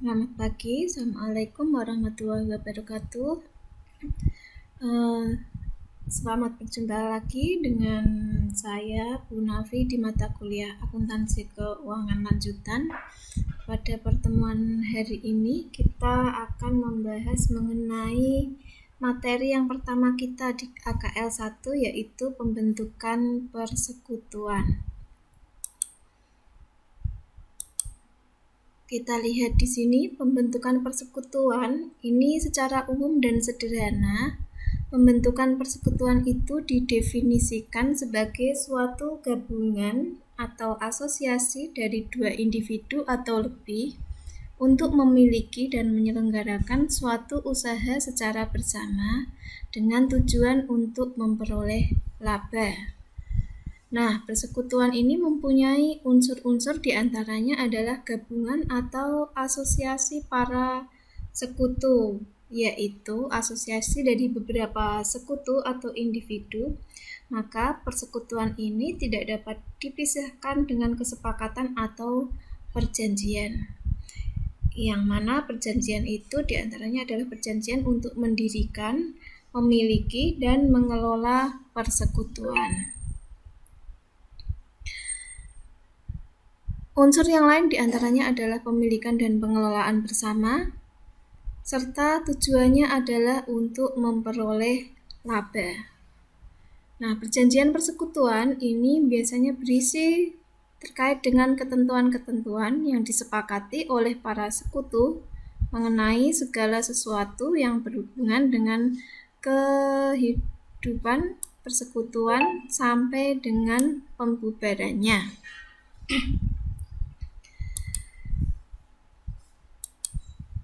Selamat pagi, Assalamualaikum warahmatullahi wabarakatuh. Selamat berjumpa lagi dengan saya, Bu Nafi, di mata kuliah Akuntansi Keuangan Lanjutan. Pada pertemuan hari ini, kita akan membahas mengenai materi yang pertama kita di AKL 1, yaitu pembentukan persekutuan. Kita lihat di sini, pembentukan persekutuan ini secara umum dan sederhana. Pembentukan persekutuan itu didefinisikan sebagai suatu gabungan atau asosiasi dari dua individu atau lebih untuk memiliki dan menyelenggarakan suatu usaha secara bersama dengan tujuan untuk memperoleh laba. Nah, persekutuan ini mempunyai unsur-unsur diantaranya adalah gabungan atau asosiasi para sekutu, yaitu asosiasi dari beberapa sekutu atau individu. Maka persekutuan ini tidak dapat dipisahkan dengan kesepakatan atau perjanjian. Yang mana perjanjian itu diantaranya adalah perjanjian untuk mendirikan, memiliki, dan mengelola persekutuan. Unsur yang lain diantaranya adalah pemilikan dan pengelolaan bersama, serta tujuannya adalah untuk memperoleh laba. Nah, perjanjian persekutuan ini biasanya berisi terkait dengan ketentuan-ketentuan yang disepakati oleh para sekutu mengenai segala sesuatu yang berhubungan dengan kehidupan persekutuan sampai dengan pembubarannya.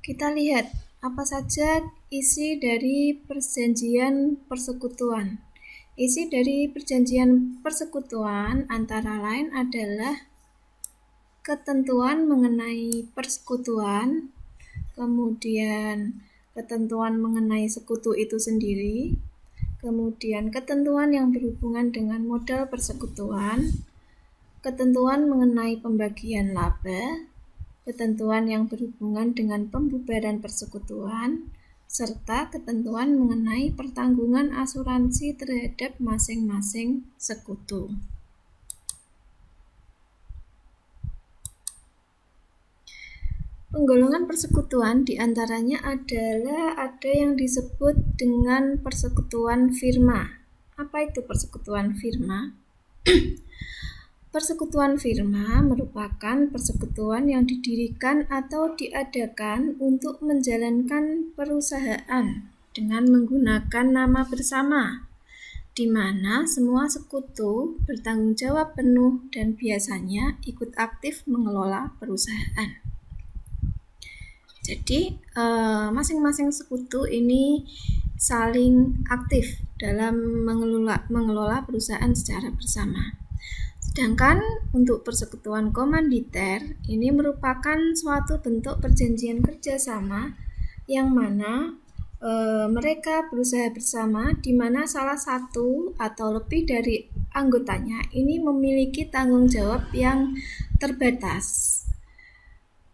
Kita lihat apa saja isi dari perjanjian persekutuan. Isi dari perjanjian persekutuan antara lain adalah ketentuan mengenai persekutuan, kemudian ketentuan mengenai sekutu itu sendiri, kemudian ketentuan yang berhubungan dengan modal persekutuan, ketentuan mengenai pembagian laba, ketentuan yang berhubungan dengan pembubaran persekutuan, serta ketentuan mengenai pertanggungan asuransi terhadap masing-masing sekutu. Penggolongan persekutuan diantaranya adalah ada yang disebut dengan persekutuan firma. Apa itu persekutuan firma? Persekutuan firma merupakan persekutuan yang didirikan atau diadakan untuk menjalankan perusahaan dengan menggunakan nama bersama, di mana semua sekutu bertanggung jawab penuh dan biasanya ikut aktif mengelola perusahaan. Jadi, masing-masing sekutu ini saling aktif dalam mengelola perusahaan secara bersama. Sedangkan untuk persekutuan komanditer ini merupakan suatu bentuk perjanjian kerjasama yang mana mereka berusaha bersama, di mana salah satu atau lebih dari anggotanya ini memiliki tanggung jawab yang terbatas.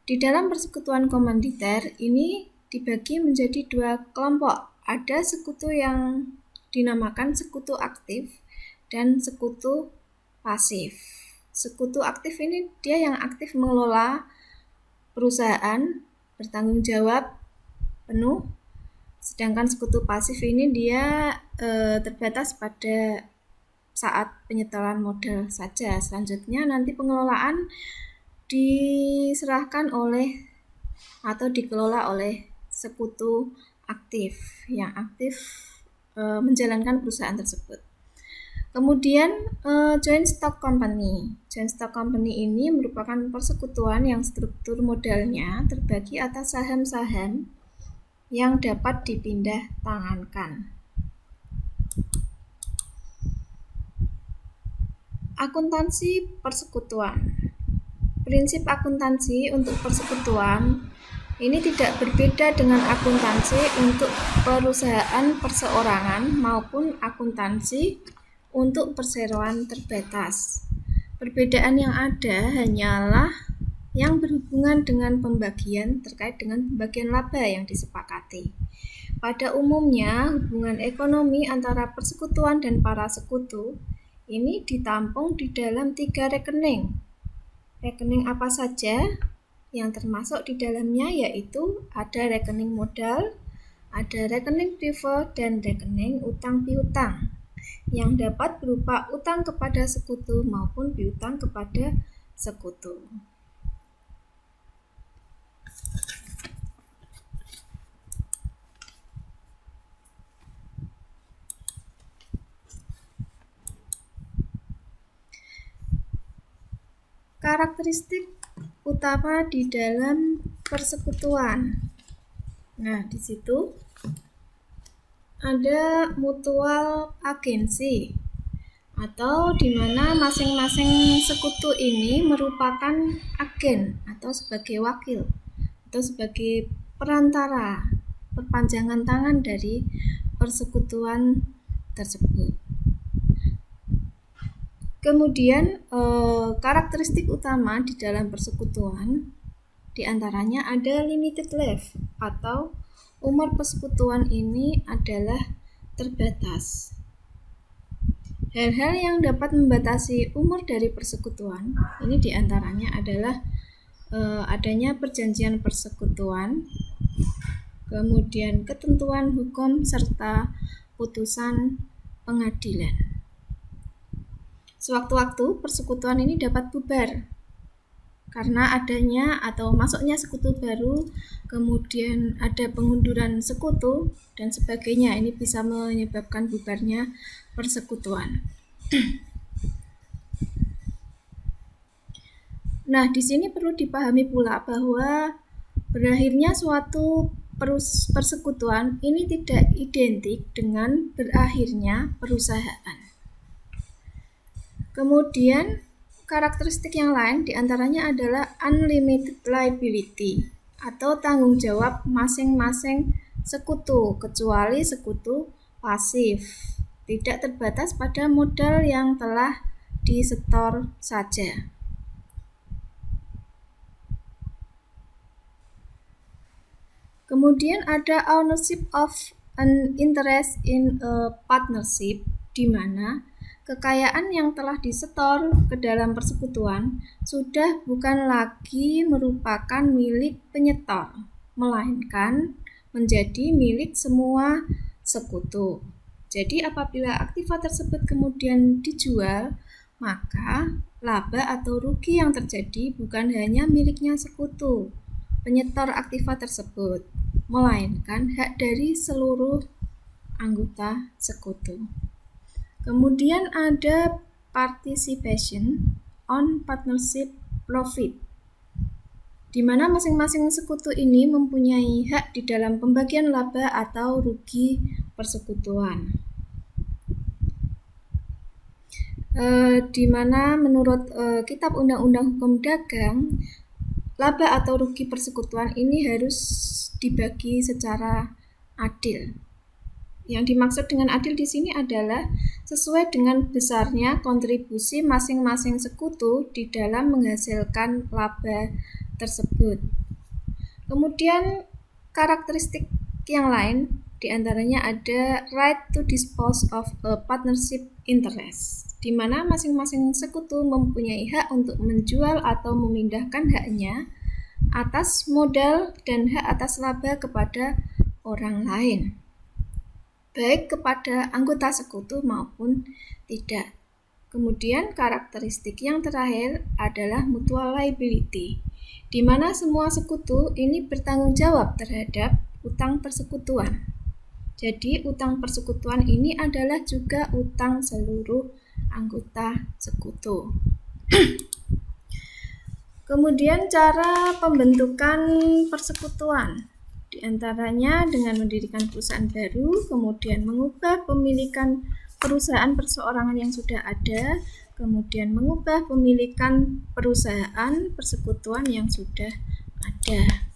Di dalam persekutuan komanditer ini dibagi menjadi dua kelompok. Ada sekutu yang dinamakan sekutu aktif dan sekutu pasif. Sekutu aktif ini dia yang aktif mengelola perusahaan, bertanggung jawab penuh. Sedangkan sekutu pasif ini dia terbatas pada saat penyetoran modal saja. Selanjutnya nanti pengelolaan diserahkan oleh atau dikelola oleh sekutu aktif yang aktif menjalankan perusahaan tersebut. Kemudian joint stock company. Joint stock company ini merupakan persekutuan yang struktur modalnya terbagi atas saham-saham yang dapat dipindah tangankan. Akuntansi persekutuan. Prinsip akuntansi untuk persekutuan ini tidak berbeda dengan akuntansi untuk perusahaan perseorangan maupun akuntansi untuk perseroan terbatas. Perbedaan yang ada hanyalah yang berhubungan dengan pembagian terkait dengan pembagian laba yang disepakati. Pada umumnya, hubungan ekonomi antara persekutuan dan para sekutu ini ditampung di dalam 3 rekening. Rekening apa saja yang termasuk di dalamnya yaitu ada rekening modal, ada rekening privat, dan rekening utang piutang yang dapat berupa utang kepada sekutu maupun piutang kepada sekutu. Karakteristik utama di dalam persekutuan. Nah, di situ ada mutual agensi atau di mana masing-masing sekutu ini merupakan agen atau sebagai wakil atau sebagai perantara, perpanjangan tangan dari persekutuan tersebut. Kemudian karakteristik utama di dalam persekutuan diantaranya ada limited life atau umur persekutuan ini adalah terbatas. Hal-hal yang dapat membatasi umur dari persekutuan ini diantaranya adalah adanya perjanjian persekutuan, kemudian ketentuan hukum serta putusan pengadilan. Sewaktu-waktu persekutuan ini dapat bubar karena adanya atau masuknya sekutu baru, kemudian ada pengunduran sekutu dan sebagainya. Ini bisa menyebabkan bubarnya persekutuan. Nah, di sini perlu dipahami pula bahwa berakhirnya suatu persekutuan ini tidak identik dengan berakhirnya perusahaan. Kemudian karakteristik yang lain diantaranya adalah unlimited liability atau tanggung jawab masing-masing sekutu kecuali sekutu pasif, tidak terbatas pada modal yang telah disetor saja. Kemudian ada ownership of an interest in a partnership, di mana kekayaan yang telah disetor ke dalam persekutuan sudah bukan lagi merupakan milik penyetor, melainkan menjadi milik semua sekutu. Jadi apabila aktiva tersebut kemudian dijual, maka laba atau rugi yang terjadi bukan hanya miliknya sekutu, penyetor aktiva tersebut, melainkan hak dari seluruh anggota sekutu. Kemudian ada participation on partnership profit, di mana masing-masing sekutu ini mempunyai hak di dalam pembagian laba atau rugi persekutuan. Di mana menurut Kitab Undang-Undang Hukum Dagang, laba atau rugi persekutuan ini harus dibagi secara adil. Yang dimaksud dengan adil di sini adalah sesuai dengan besarnya kontribusi masing-masing sekutu di dalam menghasilkan laba tersebut. Kemudian karakteristik yang lain diantaranya ada right to dispose of a partnership interest, di mana masing-masing sekutu mempunyai hak untuk menjual atau memindahkan haknya atas modal dan hak atas laba kepada orang lain, baik kepada anggota sekutu maupun tidak. Kemudian karakteristik yang terakhir adalah mutual liability, di mana semua sekutu ini bertanggung jawab terhadap utang persekutuan. Jadi utang persekutuan ini adalah juga utang seluruh anggota sekutu. Kemudian cara pembentukan persekutuan, di antaranya dengan mendirikan perusahaan baru, kemudian mengubah pemilikan perusahaan perseorangan yang sudah ada, kemudian mengubah pemilikan perusahaan persekutuan yang sudah ada.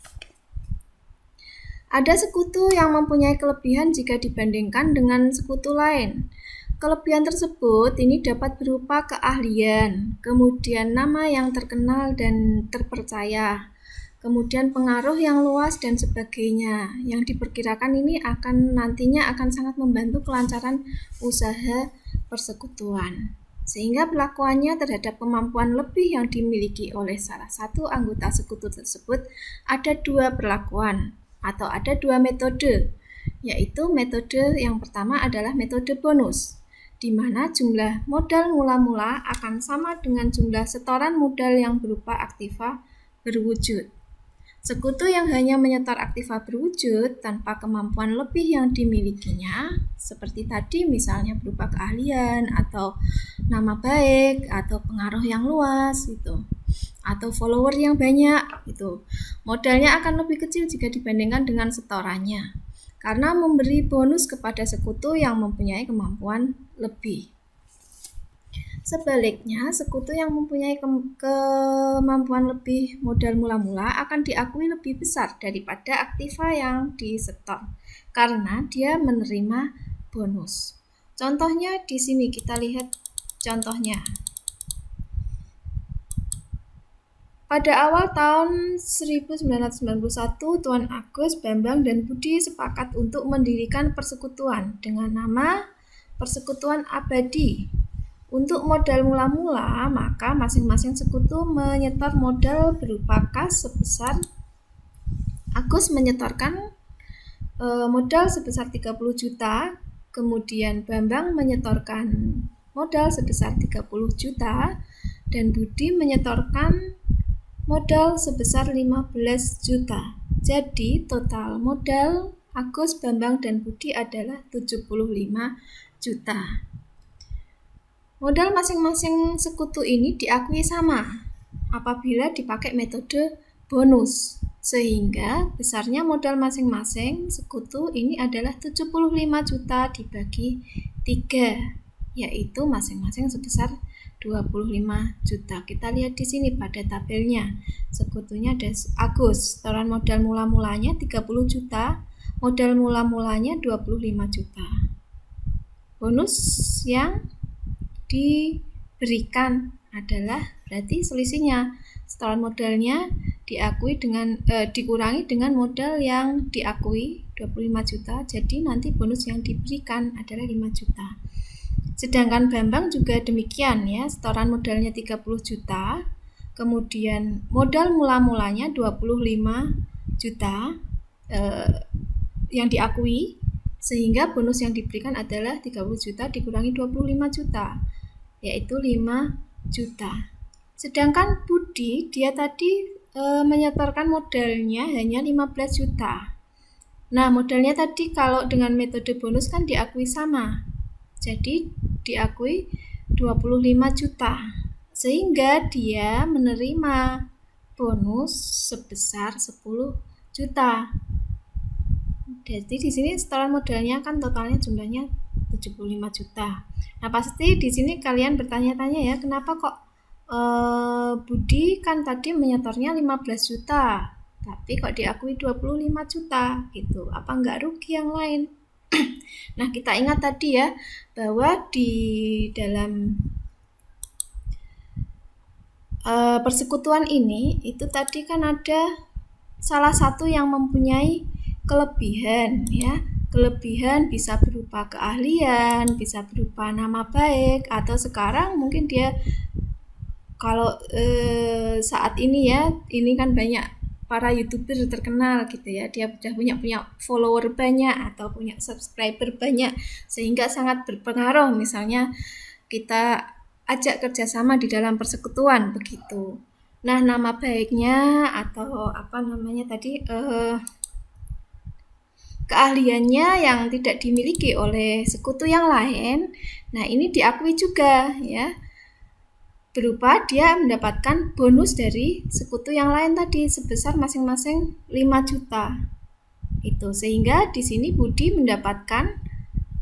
Ada sekutu yang mempunyai kelebihan jika dibandingkan dengan sekutu lain. Kelebihan tersebut ini dapat berupa keahlian, kemudian nama yang terkenal dan terpercaya, kemudian pengaruh yang luas dan sebagainya. Yang diperkirakan ini nantinya akan sangat membantu kelancaran usaha persekutuan. Sehingga perlakuannya terhadap kemampuan lebih yang dimiliki oleh salah satu anggota sekutu tersebut ada dua perlakuan atau ada dua metode, yaitu metode yang pertama adalah metode bonus, di mana jumlah modal mula-mula akan sama dengan jumlah setoran modal yang berupa aktiva berwujud. Sekutu yang hanya menyetor aktiva berwujud tanpa kemampuan lebih yang dimilikinya, seperti tadi misalnya berupa keahlian atau nama baik atau pengaruh yang luas gitu, atau follower yang banyak gitu, modalnya akan lebih kecil jika dibandingkan dengan setorannya, karena memberi bonus kepada sekutu yang mempunyai kemampuan lebih. Sebaliknya, sekutu yang mempunyai kemampuan lebih modal mula-mula akan diakui lebih besar daripada aktiva yang disetor, karena dia menerima bonus. Contohnya di sini kita lihat contohnya. Pada awal tahun 1991, Tuan Agus, Bambang, dan Budi sepakat untuk mendirikan persekutuan dengan nama Persekutuan Abadi. Untuk modal mula-mula, maka masing-masing sekutu menyetor modal berupa kas sebesar, Agus menyetorkan modal sebesar 30 juta, kemudian Bambang menyetorkan modal sebesar 30 juta, dan Budi menyetorkan modal sebesar 15 juta. Jadi total modal Agus, Bambang, dan Budi adalah 75 juta. Modal masing-masing sekutu ini diakui sama apabila dipakai metode bonus, sehingga besarnya modal masing-masing sekutu ini adalah 75 juta dibagi 3, yaitu masing-masing sebesar 25 juta. Kita lihat di sini pada tabelnya. Sekutunya ada Agus, setoran modal mula-mulanya 30 juta, modal mula-mulanya 25 juta. Bonus yang diberikan adalah berarti selisihnya, setoran modalnya dikurangi dengan modal yang diakui 25 juta, jadi nanti bonus yang diberikan adalah 5 juta. Sedangkan Bambang juga demikian ya, setoran modalnya 30 juta, kemudian modal mula-mulanya 25 juta yang diakui, sehingga bonus yang diberikan adalah 30 juta dikurangi 25 juta, yaitu 5 juta. Sedangkan Budi, dia tadi menyetorkan modalnya hanya 15 juta. Nah, modalnya tadi kalau dengan metode bonus kan diakui sama, jadi diakui 25 juta, sehingga dia menerima bonus sebesar 10 juta. Jadi di sini setoran modalnya kan totalnya jumlahnya 75 juta. Nah, pasti di sini kalian bertanya-tanya ya, kenapa kok Budi kan tadi menyetornya 15 juta, tapi kok diakui 25 juta gitu. Apa enggak rugi yang lain? Nah, kita ingat tadi ya, bahwa di dalam persekutuan ini itu tadi kan ada salah satu yang mempunyai kelebihan ya. Kelebihan bisa berupa keahlian, bisa berupa nama baik, atau sekarang mungkin dia kalau saat ini ya, ini kan banyak para YouTuber terkenal gitu ya, dia sudah punya follower banyak atau punya subscriber banyak, sehingga sangat berpengaruh. Misalnya kita ajak kerjasama di dalam persekutuan begitu. Nah, nama baiknya atau keahliannya yang tidak dimiliki oleh sekutu yang lain, nah ini diakui juga ya, berupa dia mendapatkan bonus dari sekutu yang lain tadi sebesar masing-masing 5 juta. Itu sehingga di sini Budi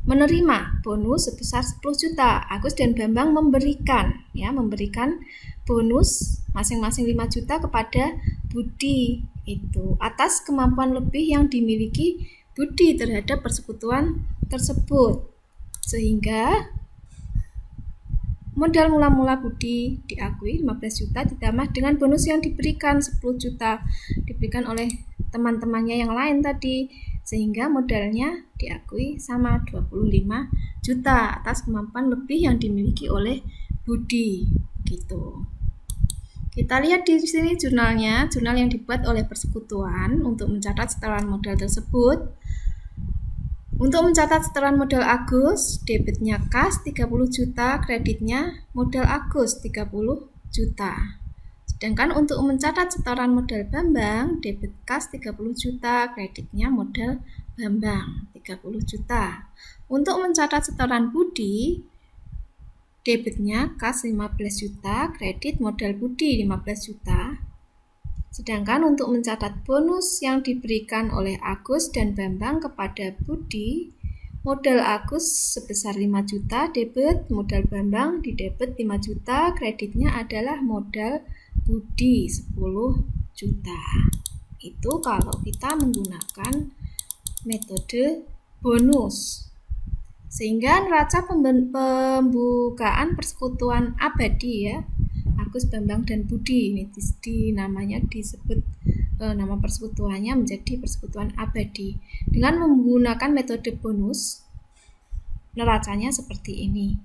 menerima bonus sebesar 10 juta. Agus dan Bambang memberikan bonus masing-masing 5 juta kepada Budi itu atas kemampuan lebih yang dimiliki Budi terhadap persekutuan tersebut. Sehingga modal mula-mula Budi diakui 15 juta ditambah dengan bonus yang diberikan 10 juta diberikan oleh teman-temannya yang lain tadi, sehingga modalnya diakui sama 25 juta atas kemampuan lebih yang dimiliki oleh Budi gitu. Kita lihat di sini jurnalnya, jurnal yang dibuat oleh persekutuan untuk mencatat setoran modal tersebut. Untuk mencatat setoran modal Agus, debitnya kas 30 juta, kreditnya modal Agus 30 juta. Sedangkan untuk mencatat setoran modal Bambang, debit kas 30 juta, kreditnya modal Bambang 30 juta. Untuk mencatat setoran Budi, debitnya kas 15 juta, kredit modal Budi 15 juta. Sedangkan untuk mencatat bonus yang diberikan oleh Agus dan Bambang kepada Budi, modal Agus sebesar 5 juta debit, modal Bambang didebit 5 juta, kreditnya adalah modal Budi 10 juta. Itu kalau kita menggunakan metode bonus. Sehingga neraca pembukaan persekutuan abadi ya, Agus, Bambang, dan Budi ini namanya disebut nama persekutuannya menjadi persekutuan abadi. Dengan menggunakan metode bonus, neracanya seperti ini.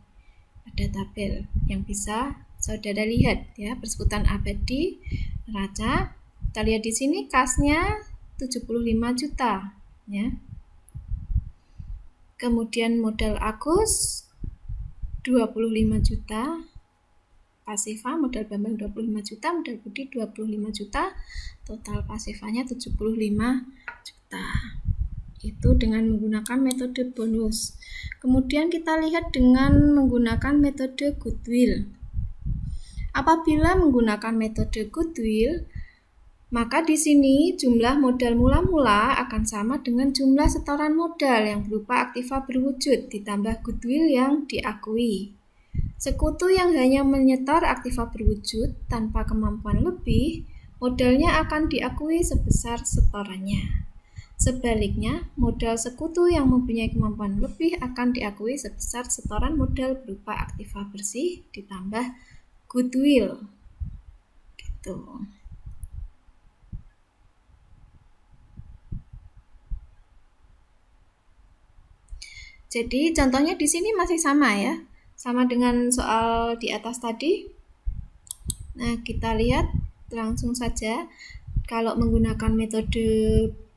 Ada tabel yang bisa saudara lihat ya, persekutuan abadi neraca. Kita lihat di sini kasnya 75 juta ya. Kemudian modal Agus 25 juta. Pasifa modal Bambang 25 juta, modal Budi 25 juta, total pasifanya 75 juta. Itu dengan menggunakan metode bonus. Kemudian kita lihat dengan menggunakan metode goodwill. Apabila menggunakan metode goodwill, maka di sini jumlah modal mula-mula akan sama dengan jumlah setoran modal yang berupa aktiva berwujud ditambah goodwill yang diakui. Sekutu yang hanya menyetor aktiva berwujud tanpa kemampuan lebih, modalnya akan diakui sebesar setorannya. Sebaliknya, modal sekutu yang mempunyai kemampuan lebih akan diakui sebesar setoran modal berupa aktiva bersih ditambah goodwill. Gitu. Jadi contohnya di sini masih sama ya. Sama dengan soal di atas tadi. Nah, kita lihat langsung saja. Kalau menggunakan metode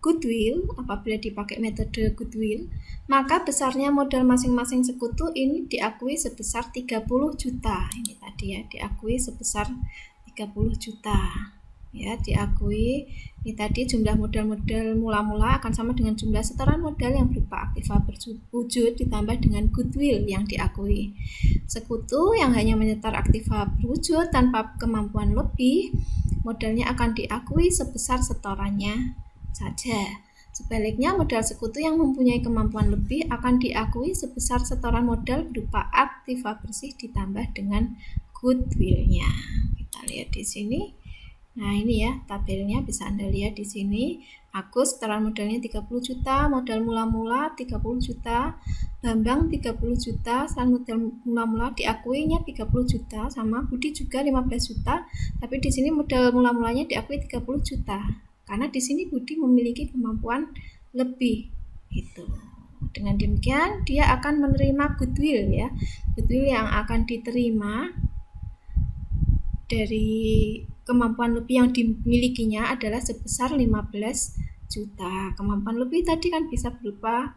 goodwill, apabila dipakai metode goodwill, maka besarnya modal masing-masing sekutu ini diakui sebesar 30 juta. Ini tadi ya, diakui sebesar 30 juta. Ya, diakui ini tadi jumlah modal-modal mula-mula akan sama dengan jumlah setoran modal yang berupa aktiva berwujud ditambah dengan goodwill yang diakui. Sekutu yang hanya menyetor aktiva berwujud tanpa kemampuan lebih, modalnya akan diakui sebesar setorannya saja. Sebaliknya, modal sekutu yang mempunyai kemampuan lebih akan diakui sebesar setoran modal berupa aktiva bersih ditambah dengan goodwill-nya. Kita lihat di sini. Nah, ini ya tabelnya bisa Anda lihat di sini. Agus setoran modalnya 30 juta, modal mula-mula 30 juta, Bambang 30 juta, setoran modal mula-mula diakuinya 30 juta, sama Budi juga 15 juta, tapi di sini modal mula-mulanya diakui 30 juta. Karena di sini Budi memiliki kemampuan lebih. Itu. Dengan demikian dia akan menerima goodwill ya. Goodwill yang akan diterima dari kemampuan lebih yang dimilikinya adalah sebesar 15 juta. Kemampuan lebih tadi kan bisa berupa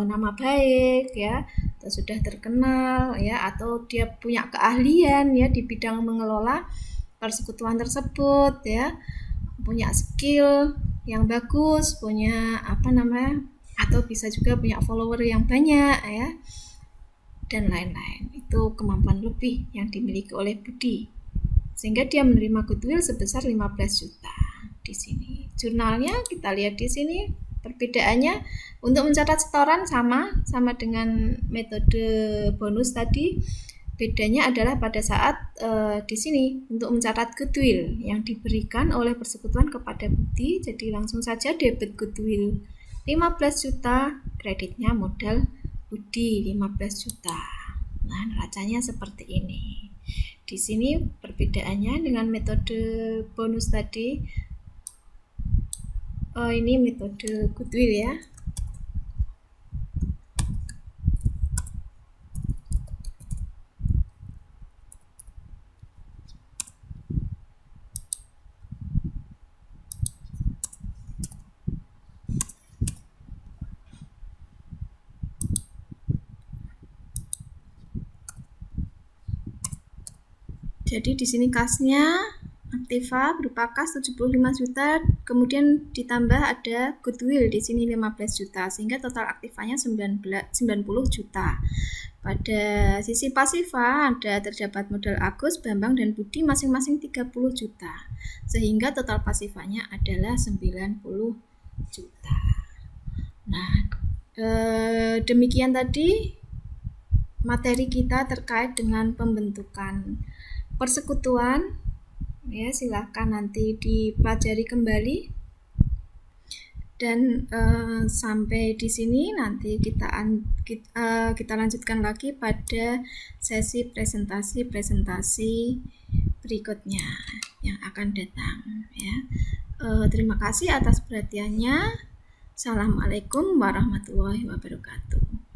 nama baik ya, atau sudah terkenal ya, atau dia punya keahlian ya di bidang mengelola persekutuan tersebut ya, punya skill yang bagus, punya atau bisa juga punya follower yang banyak ya, dan lain-lain. Itu kemampuan lebih yang dimiliki oleh Budi. Sehingga dia menerima goodwill sebesar 15 juta. Di sini jurnalnya kita lihat di sini perbedaannya. Untuk mencatat setoran sama dengan metode bonus tadi. Bedanya adalah pada saat di sini untuk mencatat goodwill yang diberikan oleh persekutuan kepada Budi. Jadi langsung saja debit goodwill 15 juta, kreditnya modal Budi 15 juta. Nah, neracanya seperti ini. Di sini perbedaannya dengan metode bonus tadi. Ini metode goodwill ya. Jadi di sini kasnya aktiva berupa kas 75 juta, kemudian ditambah ada goodwill di sini 15 juta, sehingga total aktivanya 90 juta. Pada sisi pasifa ada terdapat modal Agus, Bambang, dan Budi masing-masing 30 juta, sehingga total pasifanya adalah 90 juta. Nah, demikian tadi materi kita terkait dengan pembentukan persekutuan. Ya, silahkan nanti dipelajari kembali. Dan sampai di sini nanti kita lanjutkan lagi pada sesi presentasi berikutnya yang akan datang ya. Terima kasih atas perhatiannya. Assalamualaikum warahmatullahi wabarakatuh.